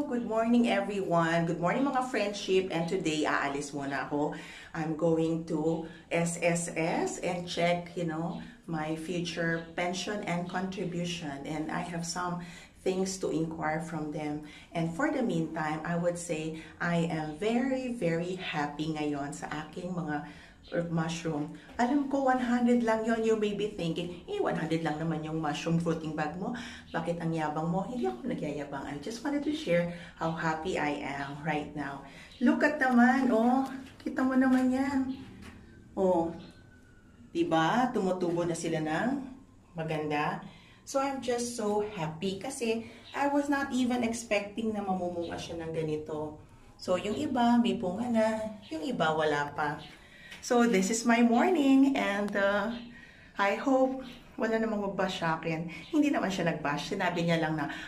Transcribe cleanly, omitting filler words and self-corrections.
Good morning everyone. Good morning mga friendship. And today, aalis muna ako. I'm going to SSS and check, my future pension and contribution. And I have some things to inquire from them. And for the meantime, I would say I am very, very happy ngayon sa aking mga mushroom. Alam ko, 100 lang yon. You may be thinking, 100 lang naman yung mushroom fruiting bag mo. Bakit ang yabang mo? Hindi ako nagyayabang. I just wanted to share how happy I am right now. Look at naman, oh. Kita mo naman yan. Oh. Diba? Tumutubo na sila ng maganda. So, I'm just so happy kasi I was not even expecting na mamumunga siya ng ganito. So, yung iba, may punga na. Yung iba, wala pa. So, this is my morning and I hope wala namang mag-bash sa akin. Hindi naman siya nag-bash. Sinabi niya lang na